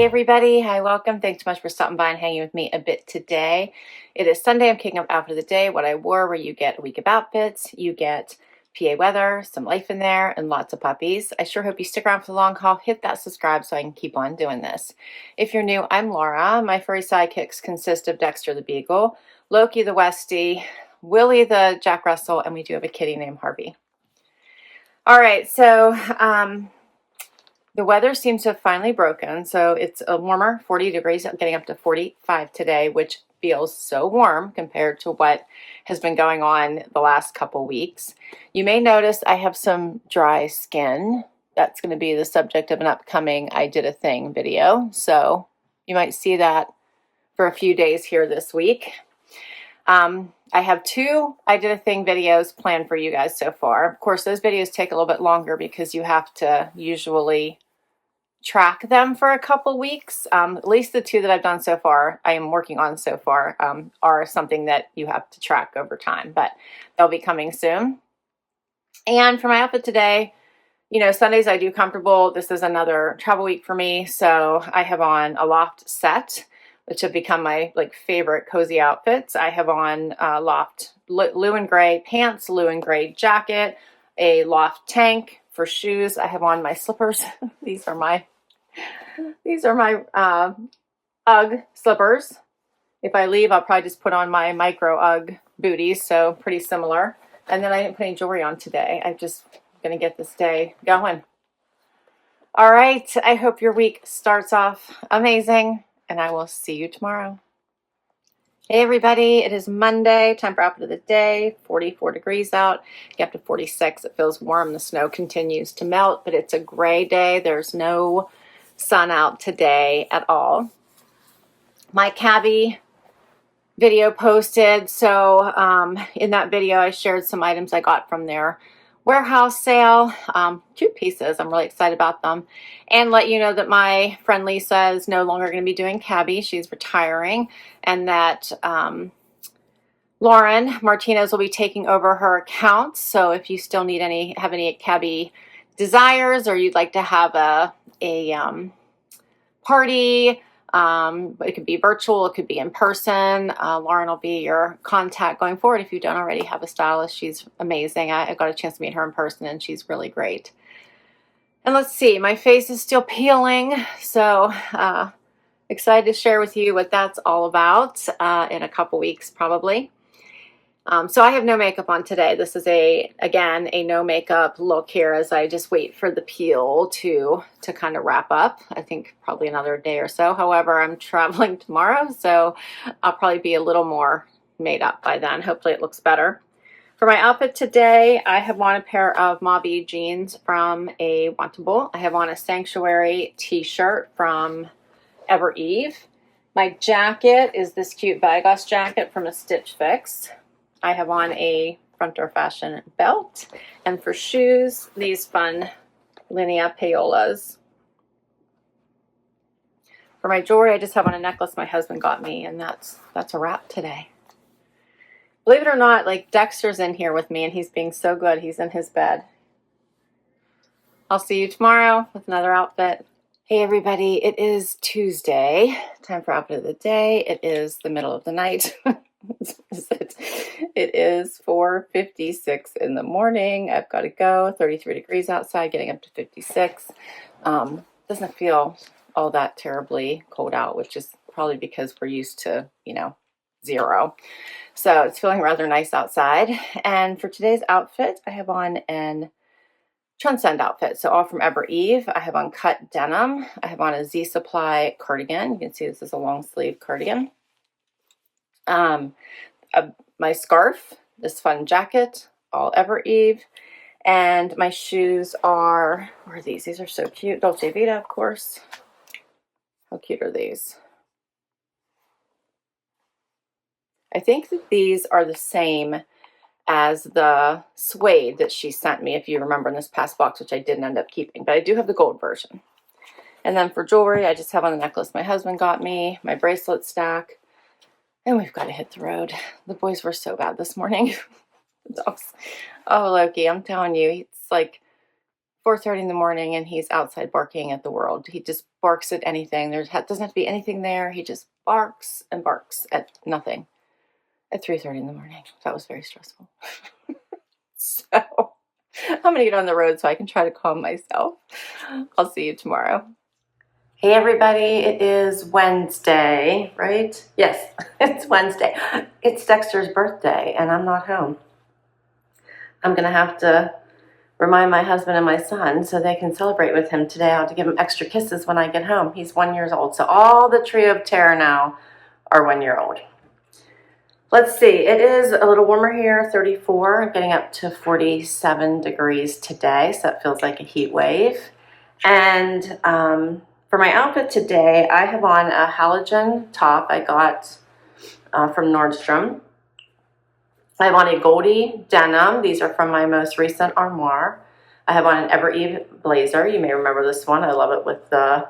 everybody, hi, welcome. Thanks so much for stopping by and hanging with me a bit today. It is Sunday. I'm kicking up outfit of the day, what I wore, where you get a week of outfits, you get PA weather, some life in there, and lots of puppies. I sure hope you stick around for the long haul. Hit that subscribe so I can keep on doing this. If you're new, I'm Laura. My furry sidekicks consist of Dexter the Beagle, Loki the Westie, Willie the Jack Russell, and we do have a kitty named Harvey. All right, so the weather seems to have finally broken, so it's a warmer, 40 degrees, getting up to 45 today, which feels so warm compared to what has been going on the last couple weeks. You may notice I have some dry skin. That's going to be the subject of an upcoming I Did a Thing video, so you might see that for a few days here this week. I have 2 I Did a Thing videos planned for you guys so far. Of course, those videos take a little bit longer because you have to usually track them for a couple weeks. At least the 2 that I've done so far, I am working on so far, are something that you have to track over time, but they'll be coming soon. And for my outfit today, you know, Sundays I do comfortable. This is another travel week for me, so I have on a Loft set, which have become my favorite cozy outfits. I have on Loft blue and gray pants, blue and gray jacket, a Loft tank. For shoes, I have on my slippers. These are my UGG slippers. If I leave, I'll probably just put on my micro UGG booties, so pretty similar. And then I didn't put any jewelry on today. I'm just gonna get this day going. All right, I hope your week starts off amazing, and I will see you tomorrow. Hey everybody, it is Monday, time for outfit of the day, 44 degrees out, get up to 46, it feels warm, the snow continues to melt, but it's a gray day, there's no sun out today at all. My cabbie video posted, so in that video I shared some items I got from their warehouse sale, cute pieces. I'm really excited about them, and let you know that my friend Lisa is no longer going to be doing cabbie. She's retiring, and that Lauren Martinez will be taking over her account. So if you still need have any cabbie desires, or you'd like to have a party, it could be virtual, it could be in person, Lauren will be your contact going forward. If you don't already have a stylist, she's amazing. I got a chance to meet her in person, and she's really great. And let's see, my face is still peeling, so excited to share with you what that's all about in a couple weeks probably. So I have no makeup on today. This is again a no makeup look here as I just wait for the peel to kind of wrap up. I think probably another day or so. However, I'm traveling tomorrow, so I'll probably be a little more made up by then. Hopefully it looks better. For my outfit today, I have on a pair of Mavi jeans from a Wantable. I have on a Sanctuary t-shirt from Ever Eve. My jacket is this cute Bagos jacket from a Stitch Fix. I have on a front door fashion belt, and for shoes, these fun Linea Paolas. For my jewelry, I just have on a necklace my husband got me, and that's a wrap today. Believe it or not, Dexter's in here with me, and he's being so good. He's in his bed. I'll see you tomorrow with another outfit. Hey everybody, it is Tuesday. Time for outfit of the day. It is the middle of the night. It is 4:56 in the morning. I've got to go. 33 degrees outside, getting up to 56. Doesn't feel all that terribly cold out, which is probably because we're used to, 0. So it's feeling rather nice outside. And for today's outfit, I have on an Transcend outfit. So all from Ever Eve. I have on cut denim. I have on a Z Supply cardigan. You can see this is a long sleeve cardigan. My scarf, this fun jacket, all Ever Eve, and my shoes are, where are these? These are so cute. Dolce Vita, of course. How cute are these? I think that these are the same as the suede that she sent me, if you remember, in this past box, which I didn't end up keeping, but I do have the gold version. And then for jewelry, I just have on the necklace my husband got me, my bracelet stack. And we've got to hit the road. The boys were so bad this morning. The dogs. Oh, Loki, I'm telling you, it's 4:30 in the morning and he's outside barking at the world. He just barks at anything. There doesn't have to be anything there. He just barks and barks at nothing at 3:30 in the morning. That was very stressful. So I'm going to get on the road so I can try to calm myself. I'll see you tomorrow. Hey everybody, it is Wednesday, right? Yes, it's Wednesday. It's Dexter's birthday and I'm not home. I'm going to have to remind my husband and my son so they can celebrate with him today. I'll have to give him extra kisses when I get home. He's 1 year old. So all the trio of terror now are 1 year old. Let's see. It is a little warmer here, 34, getting up to 47 degrees today. So that feels like a heat wave. And for my outfit today, I have on a Halogen top I got from Nordstrom. I have on a Agolde denim. These are from my most recent Armoire. I have on an Ever Eve blazer. You may remember this one. I love it with the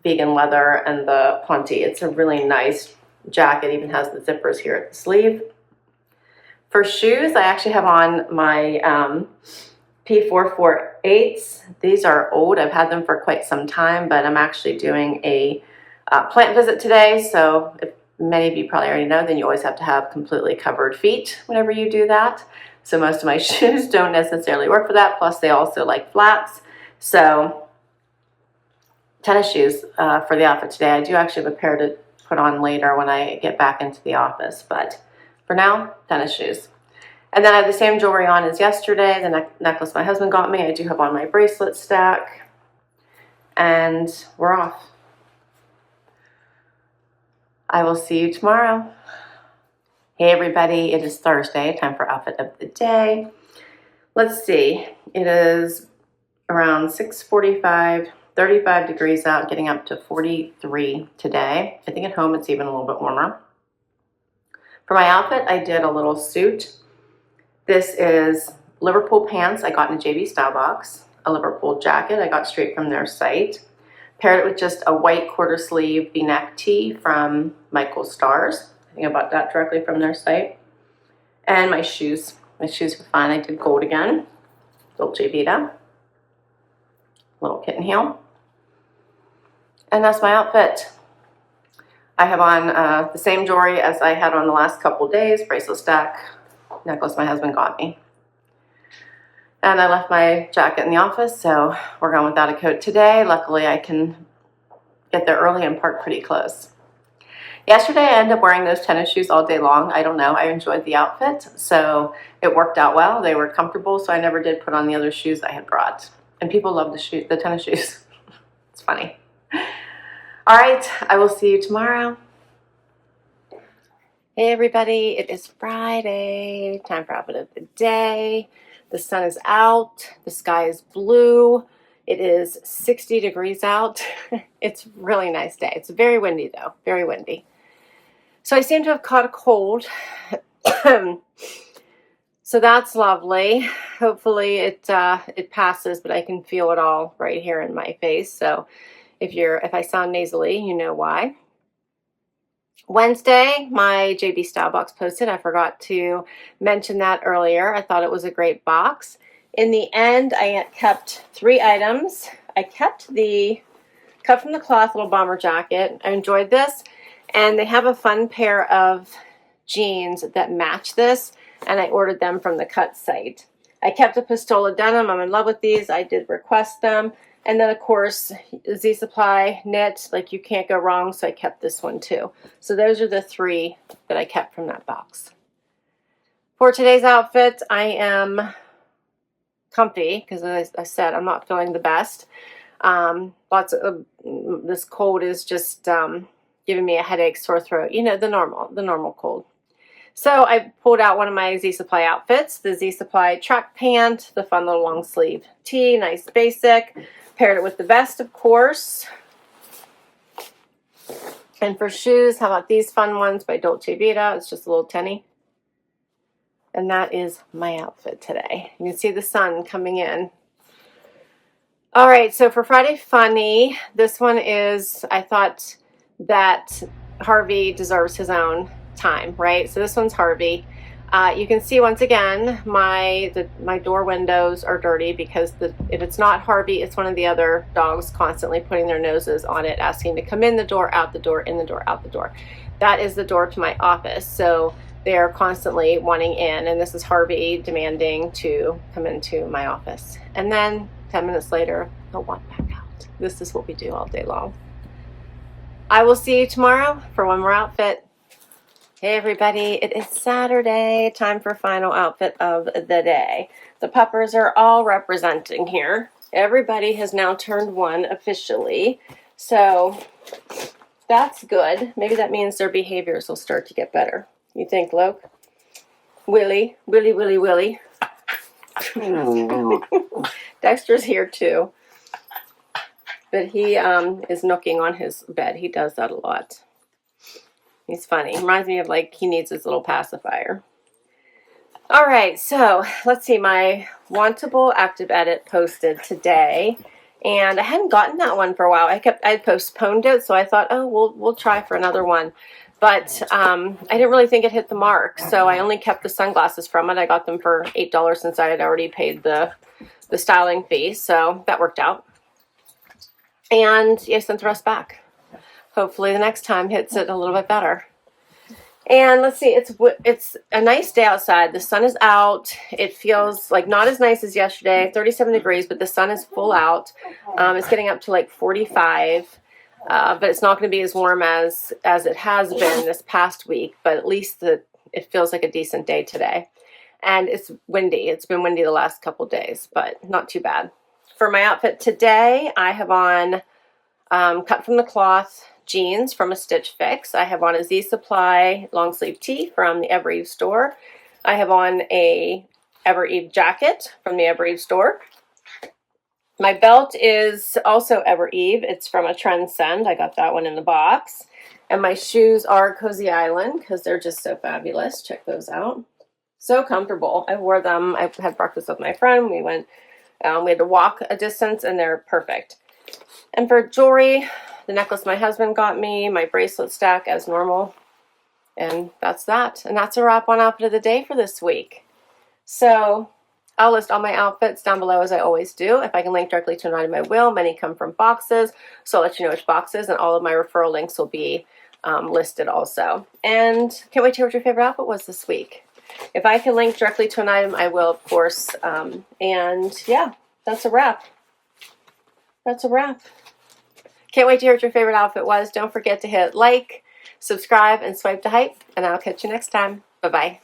vegan leather and the ponte. It's a really nice jacket. Even has the zippers here at the sleeve. For shoes, I actually have on my P448s. These are old. I've had them for quite some time, but I'm actually doing a plant visit today. So if many of you probably already know, then you always have to have completely covered feet whenever you do that. So most of my shoes don't necessarily work for that. Plus they also like flats. So tennis shoes for the outfit today. I do actually have a pair to put on later when I get back into the office. But for now, tennis shoes. And then I have the same jewelry on as yesterday. The necklace my husband got me. I do have on my bracelet stack. And we're off. I will see you tomorrow. Hey everybody, it is Thursday, time for outfit of the day. Let's see, it is around 6:45, 35 degrees out, getting up to 43 today. I think at home it's even a little bit warmer. For my outfit, I did a little suit. This is Liverpool pants I got in a JB Stylebox, a Liverpool jacket I got straight from their site. Paired it with just a white quarter sleeve V-neck tee from Michael Stars. I think I bought that directly from their site. And my shoes. My shoes were fine. I did gold again. Dolce Vita. Little kitten heel. And that's my outfit. I have on the same jewelry as I had on the last couple days. Bracelet stack. Necklace my husband got me. And I left my jacket in the office, so we're going without a coat today. Luckily, I can get there early and park pretty close. Yesterday, I ended up wearing those tennis shoes all day long. I don't know. I enjoyed the outfit, so it worked out well. They were comfortable, so I never did put on the other shoes I had brought. And people love the tennis shoes. It's funny. All right, I will see you tomorrow. Hey, everybody. It is Friday. Time for outfit of the day. The sun is out. The sky is blue. It is 60 degrees out. It's a really nice day. It's very windy, though. Very windy. So I seem to have caught a cold. So that's lovely. Hopefully it passes, but I can feel it all right here in my face. So if I sound nasally, you know why. Wednesday, my JB Stylebox posted. I forgot to mention that earlier. I thought it was a great box. In the end, I kept 3 items. I kept the cut from the cloth little bomber jacket. I enjoyed this. And they have a fun pair of jeans that match this. And I ordered them from the cut site. I kept the Pistola denim. I'm in love with these. I did request them. And then, of course, Z Supply knit, like you can't go wrong, so I kept this one too. So those are the 3 that I kept from that box. For today's outfit, I am comfy because, as I said, I'm not feeling the best. This cold is just giving me a headache, sore throat, you know, the normal cold. So I pulled out one of my Z Supply outfits, the Z Supply track pant, the fun little long sleeve tee, nice basic. Paired it with the vest, of course. And for shoes, how about these fun ones by Dolce Vita? It's just a little tenny. And that is my outfit today. You can see the sun coming in. All right, so for Friday Funny, this one is, I thought that Harvey deserves his own time, right? So this one's Harvey. You can see once again my door windows are dirty because if it's not Harvey, it's one of the other dogs constantly putting their noses on it, asking to come in the door, out the door, in the door, out the door. That is the door to my office, so they're constantly wanting in, and this is Harvey demanding to come into my office. And then 10 minutes later, they'll walk back out. This is what we do all day long. I will see you tomorrow for one more outfit. Hey everybody, it is Saturday, time for final outfit of the day. The puppers are all representing here. Everybody has now turned 1 officially, so that's good. Maybe that means their behaviors will start to get better. You think, Loke? Willie. Dexter's here too, but he is nooking on his bed. He does that a lot. He's funny. Reminds me of like he needs his little pacifier. All right, so let's see. My Wantable Active Edit posted today, and I hadn't gotten that one for a while. I postponed it, so I thought, oh, we'll try for another one. But I didn't really think it hit the mark, so I only kept the sunglasses from it. I got them for $8 since I had already paid the styling fee, so that worked out. And I sent the rest back. Hopefully the next time hits it a little bit better. And let's see, it's a nice day outside. The sun is out. It feels like not as nice as yesterday, 37 degrees, but the sun is full out. It's getting up to like 45, but it's not going to be as warm as it has been this past week, but at least it feels like a decent day today. And it's windy. It's been windy the last couple days, but not too bad. For my outfit today, I have on cut from the cloth jeans from a Stitch Fix. I have on a Z Supply long sleeve tee from the Ever Eve store. I have on a Ever Eve jacket from the Ever Eve store. My belt is also Ever Eve. It's from a Transcend. I got that one in the box. And my shoes are Cosy Island because they're just so fabulous. Check those out. So comfortable. I wore them. I had breakfast with my friend. We went, we had to walk a distance, and they're perfect. And for jewelry, the necklace my husband got me, my bracelet stack as normal, and that's that. And that's a wrap on outfit of the day for this week. So I'll list all my outfits down below as I always do. If I can link directly to an item, I will. Many come from boxes, so I'll let you know which boxes, and all of my referral links will be listed also. And can't wait to hear what your favorite outfit was this week. If I can link directly to an item, I will, of course. And yeah, that's a wrap. That's a wrap. Can't wait to hear what your favorite outfit was. Don't forget to hit like, subscribe, and swipe to hype, and I'll catch you next time. Bye-bye.